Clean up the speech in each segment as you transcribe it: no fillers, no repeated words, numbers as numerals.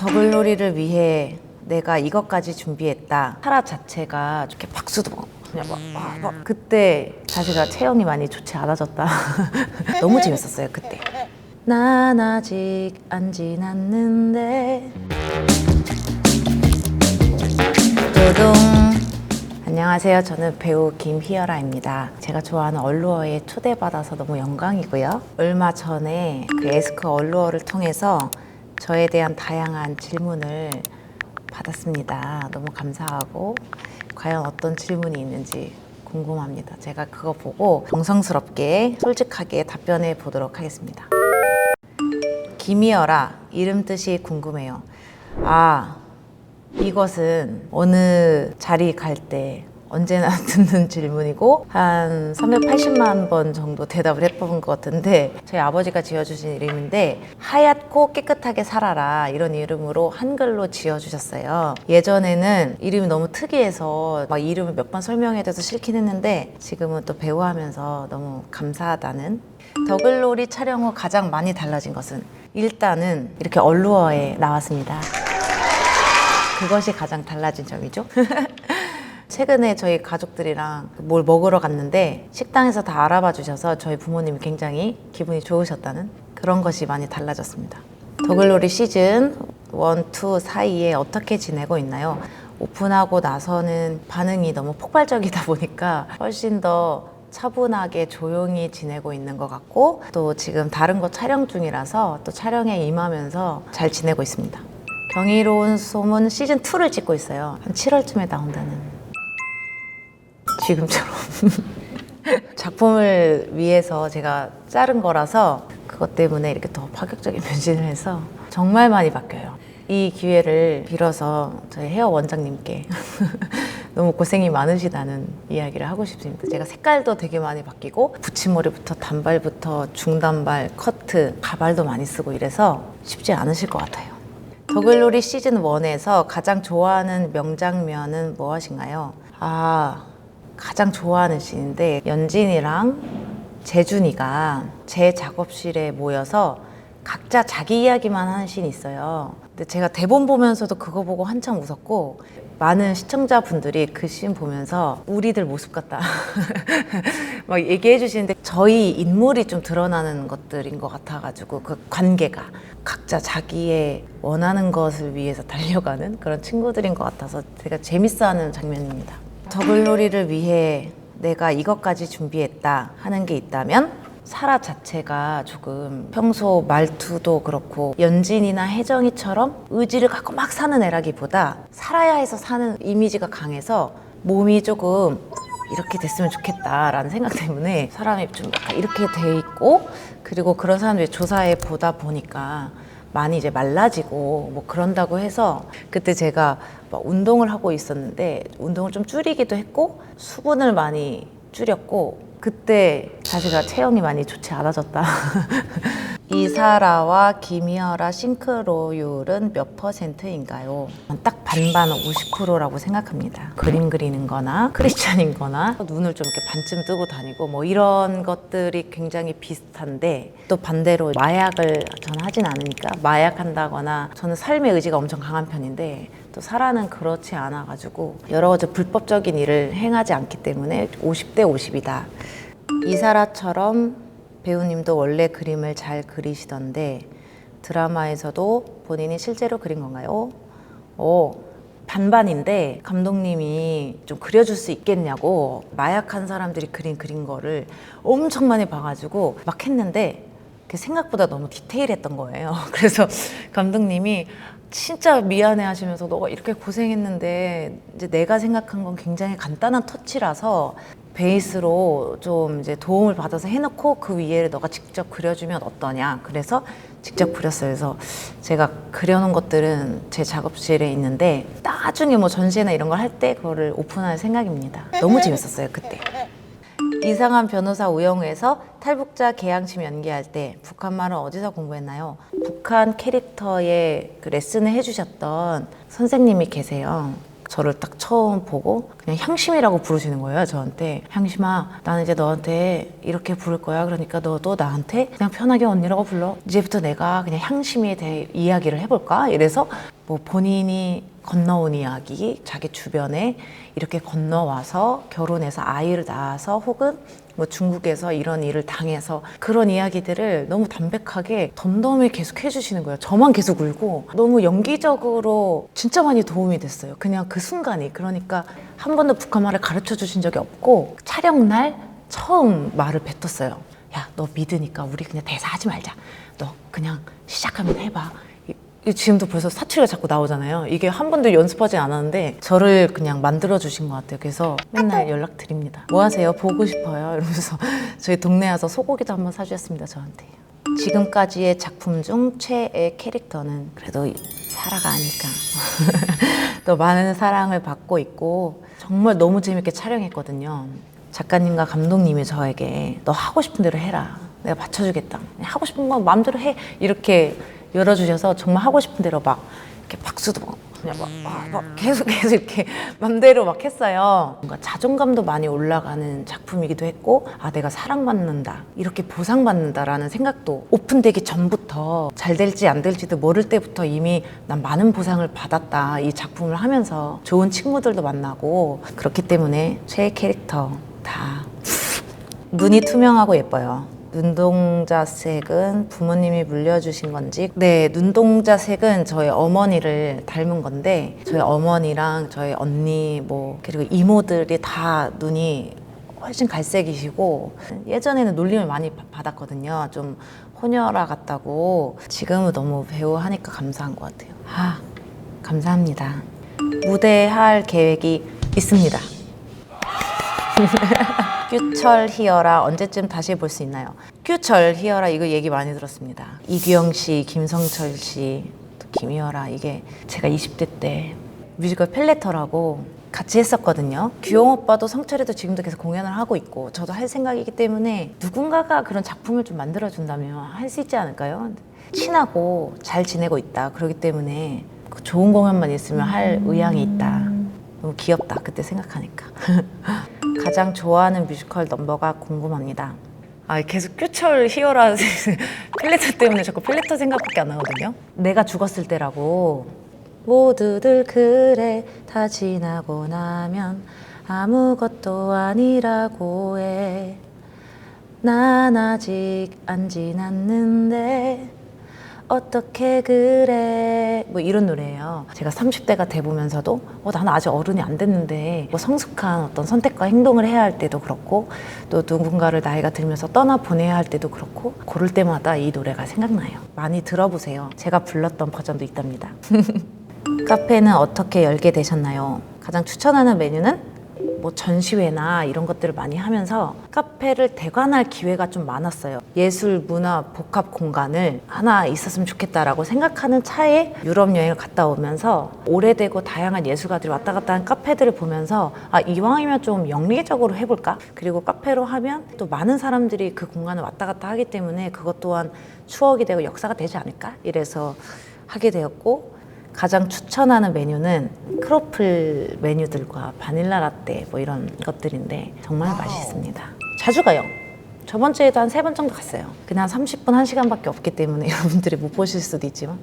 더글로리를 위해 내가 이것까지 준비했다. 사라 자체가 이렇게 박수도 그냥 막 그때 자세가 체형이 많이 좋지 않아졌다. 너무 재밌었어요 그때. 난 아직 안 지났는데. 두둥. 안녕하세요. 저는 배우 김희열아입니다. 제가 좋아하는 얼루어에 초대받아서 너무 영광이고요. 얼마 전에 그 에스크 얼루어를 통해서 저에 대한 다양한 질문을 받았습니다. 너무 감사하고 과연 어떤 질문이 있는지 궁금합니다. 제가 그거 보고 정성스럽게 솔직하게 답변해 보도록 하겠습니다. 김희열아, 이름 뜻이 궁금해요. 이것은 어느 자리 갈 때 언제나 듣는 질문이고 한 380만 번 정도 대답을 해본 것 같은데, 저희 아버지가 지어주신 이름인데 하얗고 깨끗하게 살아라, 이런 이름으로 한글로 지어주셨어요. 예전에는 이름이 너무 특이해서 막 이름을 몇 번 설명해줘서 싫긴 했는데 지금은 또 배우하면서 너무 감사하다는. 더글로리 촬영 후 가장 많이 달라진 것은 일단은 이렇게 얼루어에 나왔습니다. 그것이 가장 달라진 점이죠. 최근에 저희 가족들이랑 뭘 먹으러 갔는데 식당에서 다 알아봐 주셔서 저희 부모님이 굉장히 기분이 좋으셨다는 그런 것이 많이 달라졌습니다. 더글로리 시즌 1, 2 사이에 어떻게 지내고 있나요? 오픈하고 나서는 반응이 너무 폭발적이다 보니까 훨씬 더 차분하게 조용히 지내고 있는 것 같고, 또 지금 다른 거 촬영 중이라서 또 촬영에 임하면서 잘 지내고 있습니다. 경이로운 소문 시즌2를 찍고 있어요. 한 7월쯤에 나온다는. 지금처럼. 작품을 위해서 제가 자른 거라서 그것 때문에 이렇게 더 파격적인 변신을 해서 정말 많이 바뀌어요. 이 기회를 빌어서 저희 헤어 원장님께 너무 고생이 많으시다는 이야기를 하고 싶습니다. 제가 색깔도 되게 많이 바뀌고 붙임머리부터 단발부터 중단발, 커트, 가발도 많이 쓰고 이래서 쉽지 않으실 것 같아요. 더글로리 시즌 1에서 가장 좋아하는 명장면은 무엇인가요? 가장 좋아하는 씬인데, 연진이랑 재준이가 제 작업실에 모여서 각자 자기 이야기만 하는 씬이 있어요. 근데 제가 대본 보면서도 그거 보고 한참 웃었고, 많은 시청자분들이 그 씬 보면서 우리들 모습 같다 막 얘기해 주시는데, 저희 인물이 좀 드러나는 것들인 것 같아가지고 그 관계가 각자 자기의 원하는 것을 위해서 달려가는 그런 친구들인 것 같아서 제가 재밌어하는 장면입니다. 더글로리를 위해 내가 이것까지 준비했다 하는 게 있다면, 사라 자체가 조금 평소 말투도 그렇고 연진이나 혜정이처럼 의지를 갖고 막 사는 애라기보다 살아야 해서 사는 이미지가 강해서 몸이 조금 이렇게 됐으면 좋겠다라는 생각 때문에 사람이 좀 약간 이렇게 돼 있고, 그리고 그런 사람들이 조사해 보다 보니까 많이 이제 말라지고 뭐 그런다고 해서, 그때 제가 막 운동을 하고 있었는데 운동을 좀 줄이기도 했고 수분을 많이 줄였고, 그때 자세가 체형이 많이 좋지 않아졌다. 이사라와 김희열아 싱크로율은 몇 %인가요? 딱 반반 50%라고 생각합니다. 그림 그리는 거나 크리스찬인 거나 눈을 좀 이렇게 반쯤 뜨고 다니고 뭐 이런 것들이 굉장히 비슷한데, 또 반대로 마약을 저는 하진 않으니까 마약한다거나, 저는 삶의 의지가 엄청 강한 편인데 또 사라는 그렇지 않아가지고 여러 가지 불법적인 일을 행하지 않기 때문에 50대 50이다. 이사라처럼 배우님도 원래 그림을 잘 그리시던데 드라마에서도 본인이 실제로 그린 건가요? 반반인데, 감독님이 좀 그려줄 수 있겠냐고 마약한 사람들이 그린 거를 엄청 많이 봐가지고 막 했는데 그게 생각보다 너무 디테일했던 거예요. 그래서 감독님이 진짜 미안해 하시면서 너가 이렇게 고생했는데 이제 내가 생각한 건 굉장히 간단한 터치라서 베이스로 좀 이제 도움을 받아서 해놓고 그 위에 너가 직접 그려주면 어떠냐, 그래서 직접 그렸어요. 그래서 제가 그려놓은 것들은 제 작업실에 있는데 나중에 뭐 전시회나 이런 걸 할 때 그거를 오픈할 생각입니다. 너무 재밌었어요 그때. 이상한 변호사 우영우에서 탈북자 개양심 연기할 때 북한말은 어디서 공부했나요? 북한 캐릭터의 그 레슨을 해주셨던 선생님이 계세요. 저를 딱 처음 보고 그냥 향심이라고 부르시는 거예요, 저한테. 향심아, 나는 이제 너한테 이렇게 부를 거야. 그러니까 너도 나한테 그냥 편하게 언니라고 불러. 이제부터 내가 그냥 향심에 대해 이야기를 해볼까? 이래서 뭐 본인이 건너온 이야기, 자기 주변에 이렇게 건너와서 결혼해서 아이를 낳아서 혹은 뭐 중국에서 이런 일을 당해서 그런 이야기들을 너무 담백하게 덤덤히 계속 해주시는 거예요. 저만 계속 울고 너무 연기적으로 진짜 많이 도움이 됐어요. 그냥 그 순간이. 그러니까 한 번도 북한말을 가르쳐 주신 적이 없고 촬영날 처음 말을 뱉었어요. 야, 너 믿으니까 우리 그냥 대사하지 말자. 너 그냥 시작하면 해봐. 지금도 벌써 사투리가 자꾸 나오잖아요. 이게 한 번도 연습하지 않았는데 저를 그냥 만들어주신 것 같아요. 그래서 맨날 연락드립니다. 뭐 하세요? 보고 싶어요. 이러면서 저희 동네 와서 소고기도 한번 사주셨습니다, 저한테. 지금까지의 작품 중 최애 캐릭터는 그래도 사라가 아닐까. 또 많은 사랑을 받고 있고 정말 너무 재밌게 촬영했거든요. 작가님과 감독님이 저에게 너 하고 싶은 대로 해라. 내가 맞춰주겠다. 하고 싶은 거 마음대로 해. 이렇게 열어주셔서 정말 하고 싶은 대로 막 이렇게 박수도 그냥 막 계속 이렇게 맘대로 막 했어요. 뭔가 자존감도 많이 올라가는 작품이기도 했고, 아, 내가 사랑받는다, 이렇게 보상받는다라는 생각도 오픈되기 전부터 잘 될지 안 될지도 모를 때부터 이미 난 많은 보상을 받았다. 이 작품을 하면서 좋은 친구들도 만나고 그렇기 때문에 최애 캐릭터 다 눈이 투명하고 예뻐요. 눈동자 색은 부모님이 물려주신 건지, 네, 눈동자 색은 저희 어머니를 닮은 건데 저희 어머니랑 저희 언니 뭐 그리고 이모들이 다 눈이 훨씬 갈색이시고 예전에는 놀림을 많이 받았거든요. 좀 호녀라 같다고. 지금은 너무 배우 하니까 감사한 것 같아요. 아, 감사합니다. 무대할 계획이 있습니다. 규철 희열아 언제쯤 다시 볼 수 있나요? 규철 희열아 이거 얘기 많이 들었습니다. 이규영 씨, 김성철 씨, 또 김희열아, 이게 제가 20대 때 뮤지컬 펠레터라고 같이 했었거든요. 규영 오빠도 성철이도 지금도 계속 공연을 하고 있고 저도 할 생각이기 때문에 누군가가 그런 작품을 좀 만들어준다면 할 수 있지 않을까요? 친하고 잘 지내고 있다. 그렇기 때문에 좋은 공연만 있으면 할 의향이 있다. 너무 귀엽다 그때 생각하니까. 가장 좋아하는 뮤지컬 넘버가 궁금합니다. 아, 계속 규철 희열아 필레터 때문에 자꾸 필레터 생각밖에 안 나거든요. 내가 죽었을 때라고. 모두들 그래 다 지나고 나면 아무것도 아니라고 해. 난 아직 안 지났는데 어떻게 그래, 뭐 이런 노래예요. 제가 30대가 돼보면서도 나는 아직 어른이 안 됐는데 뭐 성숙한 어떤 선택과 행동을 해야 할 때도 그렇고 또 누군가를 나이가 들면서 떠나보내야 할 때도 그렇고 고를 때마다 이 노래가 생각나요. 많이 들어보세요. 제가 불렀던 버전도 있답니다. 카페는 어떻게 열게 되셨나요? 가장 추천하는 메뉴는 뭐 전시회나 이런 것들을 많이 하면서 카페를 대관할 기회가 좀 많았어요. 예술, 문화, 복합 공간을 하나 있었으면 좋겠다라고 생각하는 차에 유럽 여행을 갔다 오면서 오래되고 다양한 예술가들이 왔다 갔다 한 카페들을 보면서 아, 이왕이면 좀 영리적으로 해볼까? 그리고 카페로 하면 또 많은 사람들이 그 공간을 왔다 갔다 하기 때문에 그것 또한 추억이 되고 역사가 되지 않을까? 이래서 하게 되었고, 가장 추천하는 메뉴는 크로플 메뉴들과 바닐라 라떼 뭐 이런 것들인데 정말 맛있습니다. 자주 가요. 저번 주에도 한 3번 정도 갔어요. 그냥 30분, 1시간밖에 없기 때문에 여러분들이 못 보실 수도 있지만.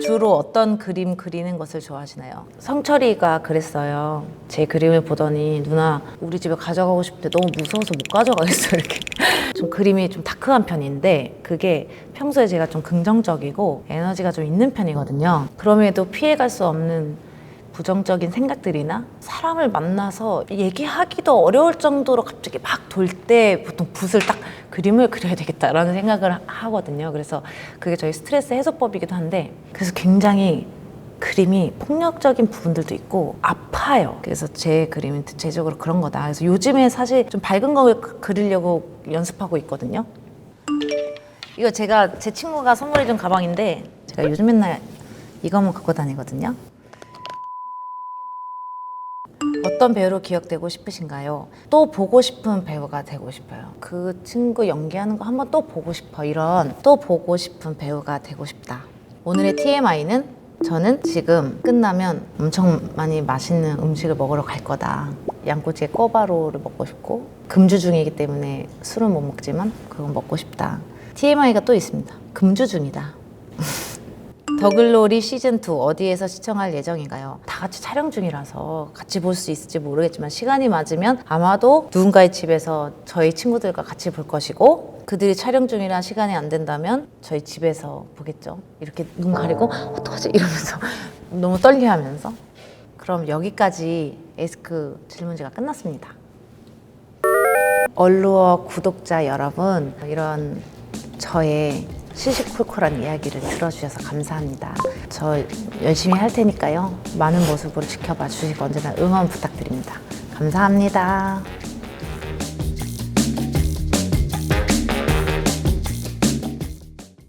주로 어떤 그림 그리는 것을 좋아하시나요? 성철이가 그랬어요. 제 그림을 보더니 누나 우리 집에 가져가고 싶은데 너무 무서워서 못 가져가겠어 이렇게. 좀 그림이 좀 다크한 편인데 그게 평소에 제가 좀 긍정적이고 에너지가 좀 있는 편이거든요. 그럼에도 피해갈 수 없는 부정적인 생각들이나 사람을 만나서 얘기하기도 어려울 정도로 갑자기 막 돌 때 보통 붓을 딱 그림을 그려야 되겠다라는 생각을 하거든요. 그래서 그게 저희 스트레스 해소법이기도 한데 그래서 굉장히 그림이 폭력적인 부분들도 있고 아파요. 그래서 제 그림은 대체적으로 그런 거다. 그래서 요즘에 사실 좀 밝은 거 그리려고 연습하고 있거든요. 이거 제가 제 친구가 선물해준 가방인데 제가 요즘 맨날 이거만 갖고 다니거든요. 어떤 배우로 기억되고 싶으신가요? 또 보고 싶은 배우가 되고 싶어요. 그 친구 연기하는 거 한번 또 보고 싶어. 이런 또 보고 싶은 배우가 되고 싶다. 오늘의 TMI는 저는 지금 끝나면 엄청 많이 맛있는 음식을 먹으러 갈 거다. 양꼬치에 꿔바로우를 먹고 싶고 금주 중이기 때문에 술은 못 먹지만 그건 먹고 싶다. TMI가 또 있습니다. 금주 중이다. 더글로리 시즌2 어디에서 시청할 예정인가요? 다 같이 촬영 중이라서 같이 볼 수 있을지 모르겠지만 시간이 맞으면 아마도 누군가의 집에서 저희 친구들과 같이 볼 것이고 그들이 촬영 중이라 시간이 안 된다면 저희 집에서 보겠죠. 이렇게 눈 가리고 어떡하지? 이러면서 너무 떨려하면서. 그럼 여기까지 에스크 질문지가 끝났습니다. 얼루어 구독자 여러분, 이런 저의 시시콜콜한 이야기를 들어주셔서 감사합니다. 저 열심히 할 테니까요. 많은 모습으로 지켜봐 주시고 언제나 응원 부탁드립니다. 감사합니다.